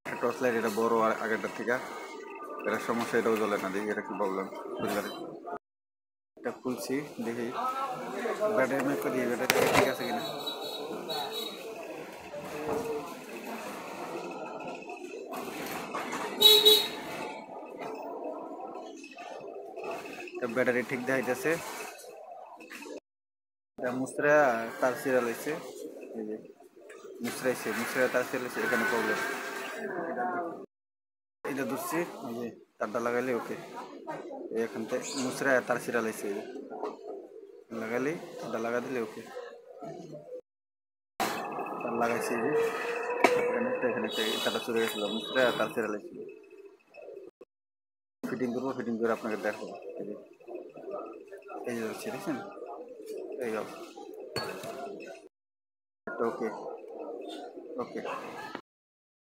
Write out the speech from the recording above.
Torch light এটা বড় আগেরটার থেকে, এটা সমস্যা, এটাও জ্বলে না। দেখি এটা কি প্রবলেম। এটা খুলছি, দেখি ব্যাটারি মেক করি, ব্যাটারি ঠিক আছে কিনা। ব্যাটারি ঠিক দেখাইতেছে। এটা মুসরা তার সিরিয়াল হয়েছে, এই যে মুসরা তার সিরিয়াল হয়েছে, এখানে প্রবলেম। এটা ধরছি, এই যে তারটা লাগাইলে ওকে। এখান থেকে মুসরা তার সিরিয়াল হয়েছে, এই যে লাগাইলে তারটা লাগা দিলে ওকে। তার লাগাইছি, এই যে এখানে একটা তারটা চলে গেছিল, মুসরা তার সিরিয়াল হয়েছিল। ফিটিং করবো, ফিটিং করে আপনাকে দেখাবো। এই যে হচ্ছে, দেখছেন, এই ওকে ওকে।